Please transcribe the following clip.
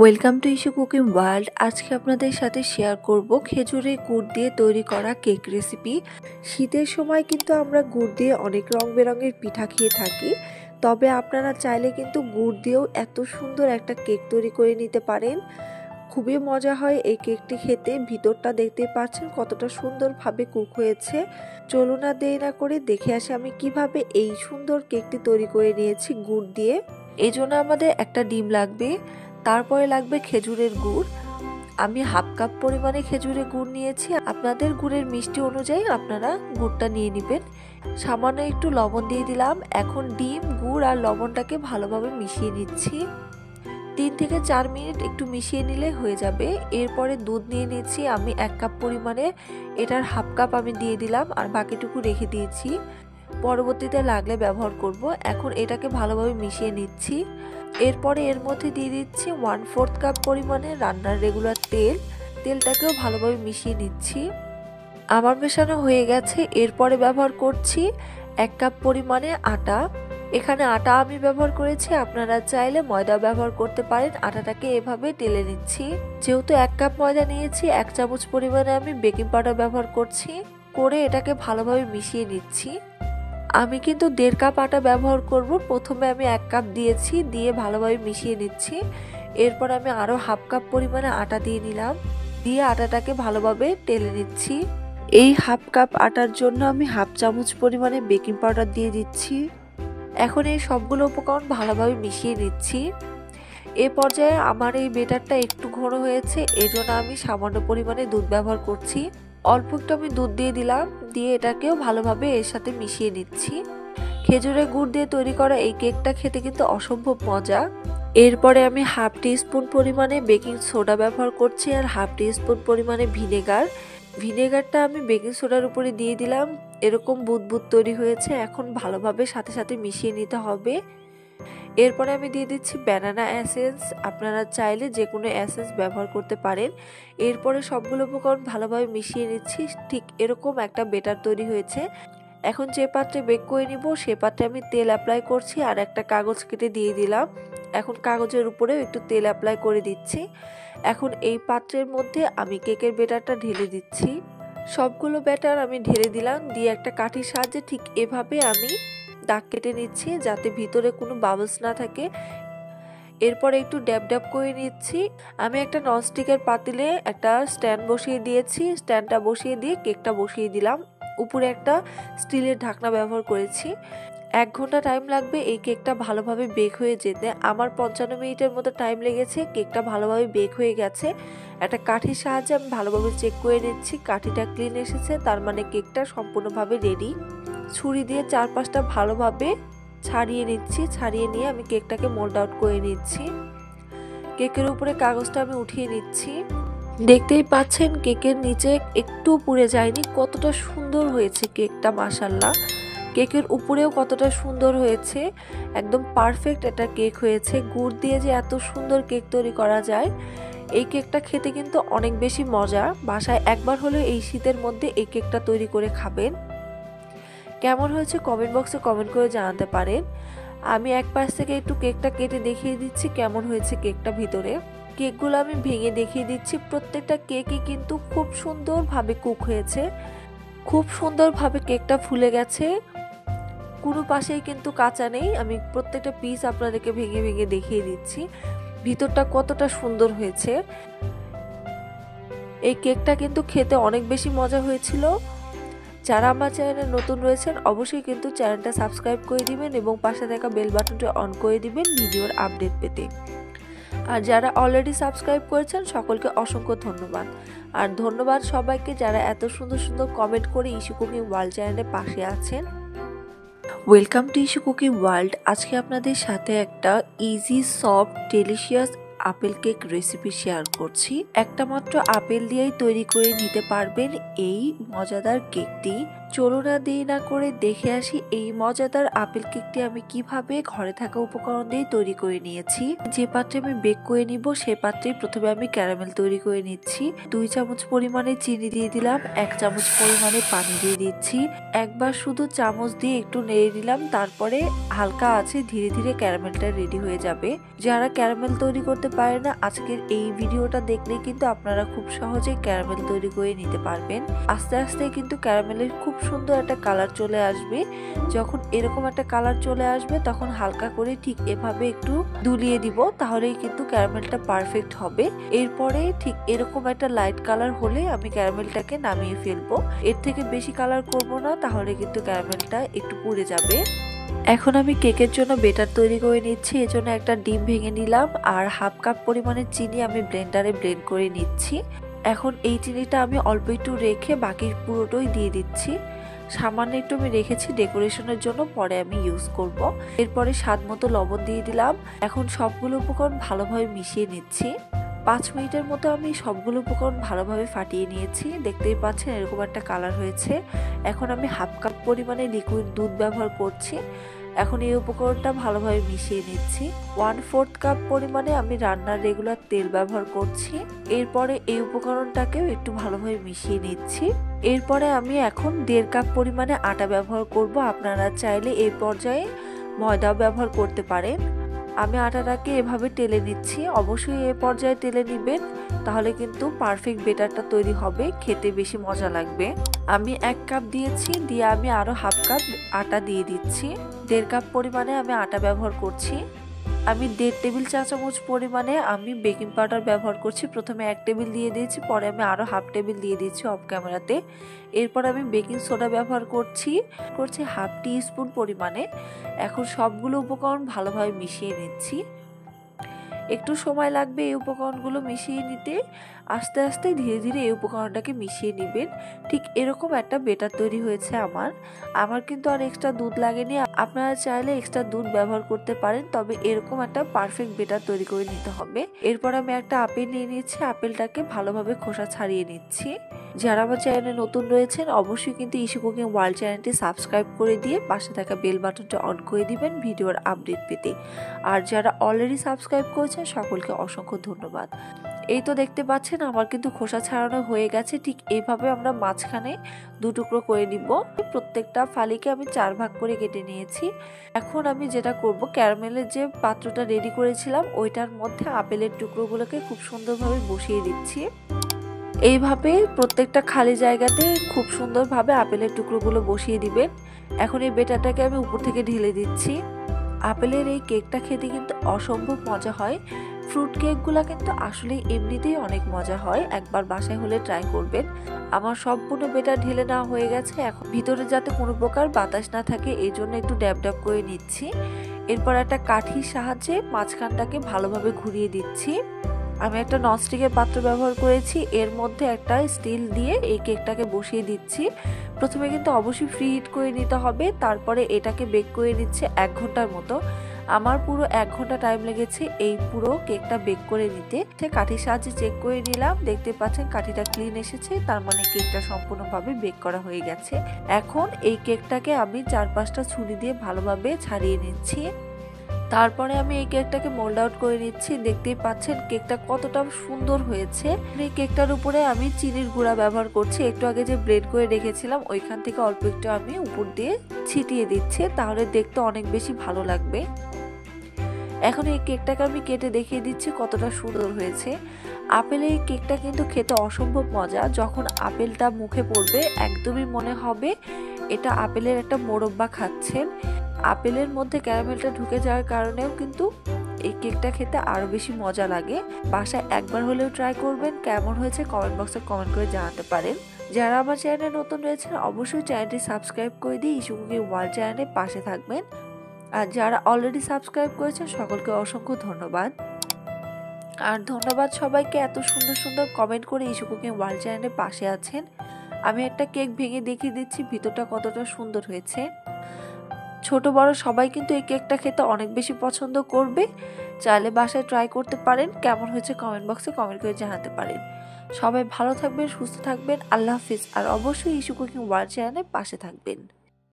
Welcome to issue cooking world. আজকে আপনাদের সাথে শেয়ার করব খেজুরের গুড় দিয়ে তৈরি করা কেক রেসিপি। শীতের সময় কিন্তু আমরা গুড় দিয়ে অনেক রং বেরঙের পিঠা খেয়ে থাকি, তবে আপনারা চাইলে কিন্তু গুড় দিয়েও এত সুন্দর একটা কেক তৈরি করে নিতে পারেন। খুবই মজা হয় এই কেকটি খেতে। ভিতরটা দেখতে পাচ্ছেন কতটা সুন্দরভাবে কুক হয়েছে। চলুন আর দেরি না করে দেখে আসি আমি কিভাবে এই সুন্দর কেকটি তৈরি করে নিয়েছি গুড় দিয়ে। এই জন্য আমাদের একটা ডিম লাগবে, তারপরে লাগবে খেজুরের গুড়। আমি হাফ কাপ পরিমাণে খেজুরের গুড় নিয়েছি। আপনাদের গুড়ের মিষ্টি অনুযায়ী আপনারা গুড়টা নিয়ে নেবেন। সামান্য একটু লবণ দিয়ে দিলাম। এখন ডিম, গুড় আর লবণটাকে ভালোভাবে মিশিয়ে নিচ্ছি। 3 থেকে 4 মিনিট একটু মিশিয়ে নিলে হয়ে যাবে। এরপরে দুধ নিয়ে নিচ্ছি আমি 1 কাপ পরিমাণে। এটার হাফ কাপ আমি দিয়ে দিলাম আর বাকিটুকু রেখে দিয়েছি, পরবর্তীতে লাগলে ব্যবহার করব। এখন এটাকে ভালোভাবে মিশিয়ে নিচ্ছি। এরপরে এর মধ্যে দিয়ে দিচ্ছি 1/4 কাপ পরিমাণে রান্নার রেগুলার তেল। তেলটাকেও ভালোভাবে মিশিয়ে নিচ্ছি। আমার মেশানো হয়ে গেছে। এরপরে ব্যবহার করছি 1 কাপ পরিমাণে আটা। এখানে আটা আমি ব্যবহার করেছি, আপনারা চাইলে ময়দা ব্যবহার করতে পারেন। আটাটাকে এভাবে ঢেলে নিচ্ছি। যেহেতু 1 কাপ ময়দা নিয়েছি, 1 চামচ পরিমাণে আমি বেকিং পাউডার ব্যবহার করছি। করে এটাকে ভালোভাবে মিশিয়ে নিচ্ছি। আমি কিন্তু 1.5 কাপ আটা ব্যবহার করব। প্রথমে আমি 1 কাপ দিয়েছি, দিয়ে ভালোভাবে মিশিয়ে নিচ্ছি। এরপর আমি আরও হাফ কাপ পরিমাণে আটা দিয়ে নিলাম, দিয়ে আটাটাকে ভালোভাবে টেলে নিচ্ছি। এই হাফ কাপ আটার জন্য আমি হাফ চামচ পরিমাণে বেকিং পাউডার দিয়ে দিচ্ছি। এখন এই সবগুলো উপকরণ ভালোভাবে মিশিয়ে নিচ্ছি। এ পর্যায়ে আমার এই বেটারটা একটু ঘন হয়েছে, এজন্য আমি সামান্য পরিমাণে দুধ ব্যবহার করছি। অল্প একটু আমি দুধ দিয়ে দিলাম, দিয়ে এটাকেও ভালোভাবে এর সাথে মিশিয়ে নিচ্ছি। খেজুরের গুড় দিয়ে তৈরি করা এই কেকটা খেতে কিন্তু অসম্ভব মজা। এরপরে আমি হাফ টিস্পুন পরিমাণে বেকিং সোডা ব্যবহার করছি আর হাফ টিস্পুন পরিমাণে ভিনেগার। ভিনেগারটা আমি বেকিং সোডার উপরে দিয়ে দিলাম। এরকম বুদবুদ তৈরি হয়েছে। এখন ভালোভাবে সাথে সাথে মিশিয়ে নিতে হবে। এরপরে আমি দিয়ে দিচ্ছি ব্যানানা এসেন্স। আপনারা চাইলে যে কোনো এসেন্স ব্যবহার করতে পারেন। এরপরে সবগুলো উপকরণ ভালোভাবে মিশিয়ে নিচ্ছি। ঠিক এরকম একটা বেটার তৈরি হয়েছে। এখন যে পাত্রে বেক করে নিব সে পাত্রে আমি তেল অ্যাপ্লাই করছি আর একটা কাগজ কেটে দিয়ে দিলাম। এখন কাগজের উপরেও একটু তেল অ্যাপ্লাই করে দিচ্ছি। এখন এই পাত্রের মধ্যে আমি কেকের বেটারটা ঢেলে দিচ্ছি। সবগুলো ব্যাটার আমি ঢেলে দিলাম, দিয়ে একটা কাঠির সাহায্যে ঠিক এভাবে আমি দাগ কেটে নিচ্ছি যাতে ভিতরে কোনো বাবলস না থাকে। এরপর একটু ড্যাব ড্যাব করে নিচ্ছি। আমি একটা ননস্টিকের পাতিলে একটা স্ট্যান্ড বসিয়ে দিয়েছি। স্ট্যান্ডটা বসিয়ে দিয়ে কেকটা বসিয়ে দিলাম। উপরে একটা স্টিলের ঢাকনা ব্যবহার করেছি। 1 ঘন্টা টাইম লাগবে এই কেকটা ভালোভাবে বেক হয়ে যেতে। আমার 55 মিনিটের মতো টাইম লেগেছে। কেকটা ভালোভাবে বেক হয়ে গেছে। একটা কাঠির সাহায্যে আমি ভালোভাবে চেক করে নিচ্ছি। কাঠিটা ক্লিন এসেছে, তার মানে কেকটা সম্পূর্ণভাবে রেডি। ছুরি দিয়ে চারপাশটা ভালোভাবে ছাড়িয়ে নিচ্ছি। ছাড়িয়ে নিয়ে আমি কেকটাকে মোল্ড আউট করে নিচ্ছি। কেকের উপরে কাগজটা আমি উঠিয়ে নিচ্ছি। দেখতেই পাচ্ছেন কেকের নিচে একটু পুড়ে যায়নি। কতটা সুন্দর হয়েছে কেকটা, মাশাআল্লাহ। কেকের উপরেও কতটা সুন্দর হয়েছে। একদম পারফেক্ট একটা কেক হয়েছে। গুড় দিয়ে যে এত সুন্দর কেক তৈরি করা যায়, এই কেকটা খেতে কিন্তু অনেক বেশি মজা। বাসায় একবার হলেও এই শীতের মধ্যে এই কেকটা তৈরি করে খাবেন। কেমন হয়েছে কমেন্ট বক্সে কমেন্ট করে জানাতে পারেন। আমি এক পাশ থেকে একটু কেকটা কেটে দেখিয়ে দিচ্ছি কেমন হয়েছে কেকটা ভিতরে। কেকগুলো আমি ভেঙে দেখিয়ে দিচ্ছি। প্রত্যেকটা কেকই কিন্তু খুব সুন্দরভাবে কুক হয়েছে। খুব সুন্দরভাবে কেকটা ফুলে গেছে। কোনো পাশেই কিন্তু কাঁচা নেই। আমি প্রত্যেকটা পিস আপনাদেরকে ভেঙে ভেঙে দেখিয়ে দিচ্ছি ভিতরটা কতটা সুন্দর হয়েছে। এই কেকটা কিন্তু খেতে অনেক বেশি মজা হয়েছিল। যারা আমার চ্যানেলে নতুন রয়েছেন অবশ্যই কিন্তু চ্যানেলটা সাবস্ক্রাইব করে দিবেন এবং পাশে থাকা বেল বাটনটা অন করে দিবেন ভিডিওর আপডেট পেতে। আর যারা অলরেডি সাবস্ক্রাইব করেছেন সকলকে অসংখ্য ধন্যবাদ। আর ধন্যবাদ সবাইকে যারা এত সুন্দর সুন্দর কমেন্ট করে ইস্যু কুকিং ওয়ার্ল্ড চ্যানেলের পাশে আছেন। Welcome to issue cooking world. আজকে আপনাদের সাথে একটা easy, soft, delicious apple cake recipe share করছি। একটা মাত্র আপেল দিয়েই তৈরি করে নিতে পারবেন এই মজাদার কেকটি। চলুন আর দেরি না করে দেখে আসি এই মজাদার আপেল কেকটি আমি কিভাবে ঘরে থাকা উপকরণ দিয়ে তৈরি করে নিয়েছি। যে পাত্রে আমি বেক করে নিব সেই পাত্রে প্রথমে আমি ক্যারামেল তৈরি করে নিচ্ছি। 2 চামচ পরিমাণে চিনি দিয়ে দিলাম, 1 চামচ পরিমাণে পানি দিয়ে দিচ্ছি। একবার শুধু চামচ দিয়ে একটু নেড়ে দিলাম, তারপরে হালকা আছে ধীরে ধীরে ক্যারামেলটা রেডি হয়ে যাবে। যারা ক্যারামেল তৈরি করতে পারে না, আজকের এই ভিডিওটা দেখলে কিন্তু আপনারা খুব সহজে ক্যারামেল তৈরি করে নিতে পারবেন। আস্তে আস্তে কিন্তু ক্যারামেলের খুব সুন্দর একটা কালার চলে আসবে। যখন এরকম একটা কালার চলে আসবে তখন হালকা করে ঠিক এভাবে একটু দুলিয়ে দিব, তাহলেই কিন্তু ক্যারামেলটা পারফেক্ট হবে। এরপরে ঠিক এরকম একটা লাইট কালার হলে আমি ক্যারামেলটাকে নামিয়ে ফেলবো। এর থেকে বেশি কালার করব না, তাহলে কিন্তু ক্যারামেলটা একটু পুড়ে যাবে। এখন আমি কেকের জন্য বেটার তৈরি করে নিচ্ছি। এজন্য একটা ডিম ভেঙে নিলাম আর হাফ কাপ পরিমাণে চিনি আমি ব্লেন্ডারে ব্লেন্ড করে নিচ্ছি। এখন এই চিনিটা আমি অল্প একটু রেখে বাকি পুরোটাই দিয়ে দিচ্ছি। সামান্য একটু আমি রেখেছি ডেকোরেশনের জন্য, পরে আমি ইউজ করব। এরপরে স্বাদ মতো লবণ দিয়ে দিলাম। এখন সবগুলো উপকরণ ভালোভাবে মিশিয়ে নিচ্ছি। 5 মিনিটের মতো আমি সবগুলো উপকরণ ভালোভাবে ফাটিয়ে নিয়েছি। দেখতেই পাচ্ছেন এরকম একটা কালার হয়েছে। এখন আমি হাফ কাপ পরিমাণে লিকুইড দুধ ব্যবহার করছি। এখন এই উপকরণটা ভালোভাবে মিশিয়ে নিচ্ছি। 1/4 কাপ পরিমাণে আমি রান্নার রেগুলার তেল ব্যবহার করছি। এরপরে এই উপকরণটাকেও একটু ভালোভাবে মিশিয়ে নিচ্ছি। এরপরে আমি এখন 1.5 কাপ পরিমাণে আটা ব্যবহার করব। আপনারা চাইলে এই পর্যায়ে ময়দাও ব্যবহার করতে পারেন। আমি আটাটাকে এভাবে টেলে নিচ্ছি। অবশ্যই এই পর্যায়ে টেলে নেবেন, তাহলে কিন্তু পারফেক্ট বেটারটা তৈরি হবে, খেতে বেশি মজা লাগবে। আমি 1 কাপ দিয়েছি, দিয়ে আমি আরো হাফ কাপ আটা দিয়ে দিচ্ছি। 1.5 কাপ পরিমাণে আমি আটা ব্যবহার করছি। আমি 1.5 টেবিল চা চামচ পরিমাণে আমি বেকিং পাউডার ব্যবহার করছি। প্রথমে 1 টেবিল দিয়ে দিয়েছি, পরে আমি আরো হাফ টেবিল দিয়ে দিচ্ছি অফ ক্যামেরাতে। এরপর আমি বেকিং সোডা ব্যবহার করছি হাফ টি স্পুন পরিমাণে। এখন সবগুলো উপকরণ ভালোভাবে মিশিয়ে নিচ্ছি। একটু সময় লাগবে এই উপকরণগুলো মিশিয়ে নিতে। আস্তে আস্তে ধীরে ধীরে এই উপকরণটাকে মিশিয়ে নেবেন। ঠিক এরকম একটা বেটার তৈরি হয়েছে আমার কিন্তু আর এক্সট্রা দুধ লাগেনি। আপনারা চাইলে এক্সট্রা দুধ ব্যবহার করতে পারেন, তবে এরকম একটা পারফেক্ট বেটার তৈরি করে নিতে হবে। এরপর আমি একটা আপেল নিয়ে নিচ্ছি। আপেলটাকে ভালোভাবে খোসা ছাড়িয়ে নিচ্ছি। যারা আমার চ্যানেলে নতুন রয়েছেন অবশ্যই কিন্তু ইস্যু কুকিং ওয়ার্ল্ড চ্যানেলটি সাবস্ক্রাইব করে দিয়ে পাশে থাকা বেল বাটনটা অন করে দিবেন ভিডিওর আপডেট পেতে। আর যারা অলরেডি সাবস্ক্রাইব করেছেন সকলকে অসংখ্য ধন্যবাদ। এই তো দেখতে পাচ্ছেন আমার কিন্তু খোসা ছাড়ানো হয়ে গেছে। ঠিক এইভাবে আমরা মাঝখানে 2 টুকরো করে নিব। প্রত্যেকটা ফালিকে আমি 4 ভাগ করে কেটে নিয়েছি। এখন আমি যেটা করব, ক্যারামেলের যে পাত্রটা রেডি করেছিলাম ওইটার মধ্যে আপেলের টুকরোগুলোকে খুব সুন্দরভাবে বসিয়ে দিচ্ছি। এইভাবে প্রত্যেকটা খালি জায়গাতে খুব সুন্দরভাবে আপেলের টুকরোগুলো বসিয়ে দিবেন। এখন এই বেটারটাকে আমি উপর থেকে ঢেলে দিচ্ছি। আপেলের এই কেকটা খেতে কিন্তু অসম্ভব মজা হয়। ফ্রুট কেকগুলো কিন্তু আসলে এমনিতেই অনেক মজা হয়, একবার বাসায় হলে ট্রাই করবেন। আমার সম্পূর্ণ বেটার ঢেলে নেওয়া হয়ে গেছে। এখন ভিতরে যাতে কোনো প্রকার বাতাস না থাকে এই জন্য একটু ড্যাব ড্যাব করে নিচ্ছি। এরপর একটা কাঠির সাহায্যে মাঝখানটাকে ভালোভাবে ঘুরিয়ে দিচ্ছি। আমি একটা ননস্টিকের পাত্র ব্যবহার করেছি, এর মধ্যে একটা স্টিল দিয়ে এই কেকটাকে বসিয়ে দিচ্ছি। প্রথমে কিন্তু অবশ্যই ফ্রি হিট করে নিতে হবে, তারপরে এটাকে বেক করে নিচ্ছে 1 ঘন্টার মতো। আমার পুরো 1 ঘন্টা টাইম লেগেছে এই পুরো কেকটা বেক করে নিতে। কাঠির সাহায্যে চেক করে নিলাম, দেখতে পাচ্ছেন কাঠিটা ক্লিন এসেছে, তার মানে কেকটা সম্পূর্ণভাবে বেক করা হয়ে গেছে। এখন এই কেকটাকে আমি 4-5টা ছুরি দিয়ে ভালোভাবে ছাড়িয়ে নিচ্ছি। তারপরে আমি এই কেকটাকে মোল্ড আউট করে নিচ্ছি। দেখতেই পাচ্ছেন কেকটা কতটা সুন্দর হয়েছে। এই কেকটার উপরে আমি চিনির গুঁড়া ব্যবহার করছি। একটু আগে যে ব্লেন্ড করে রেখেছিলাম ওইখান থেকে অল্প একটু আমি উপর দিয়ে ছিটিয়ে দিচ্ছি, তাহলে দেখতে অনেক বেশি ভালো লাগবে। এখন এই কেকটাকে আমি কেটে দেখিয়ে দিচ্ছি কতটা সুন্দর হয়েছে। আপেলের এই কেকটা কিন্তু খেতে অসম্ভব মজা। যখন আপেলটা মুখে পড়বে একদমই মনে হবে এটা আপেলের একটা মোরব্বা খাচ্ছেন। আপেলের মধ্যে ক্যারামেলটা ঢুকে যাওয়ার কারণেও কিন্তু এই কেকটা খেতে আরো বেশি মজা লাগে। বাসায় একবার হলেও ট্রাই করবেন। কেমন হয়েছে কমেন্ট বক্সে কমেন্ট করে জানাতে পারেন। যারা আমার চ্যানেলে নতুন রয়েছেন অবশ্যই চ্যানেলটি সাবস্ক্রাইব করে দিয়ে ইস্যু কুকিং ওয়ার্ল্ড চ্যানেলের পাশে থাকবেন। আর যারা অলরেডি সাবস্ক্রাইব করেছেন সকলকে অসংখ্য ধন্যবাদ। আর ধন্যবাদ সবাইকে এত সুন্দর সুন্দর কমেন্ট করে ইস্যু কুকিং ওয়ার্ল্ড চ্যানেলের পাশে আছেন। আমি একটা কেক ভেঙে দেখিয়ে দিচ্ছি ভিতরটা কতটা সুন্দর হয়েছে। ছোট বড় সবাই কিন্তু এই কেকটা খেতে অনেক বেশি পছন্দ করবে। চাইলে বাসায় ট্রাই করতে পারেন। কেমন হয়েছে কমেন্ট বক্সে কমেন্ট করে জানাতে পারেন। সবাই ভালো থাকবেন, সুস্থ থাকবেন। আল্লাহ হাফিজ। আর অবশ্যই ইস্যু কুকিং ওয়ার্ল্ড চ্যানেলের পাশে থাকবেন।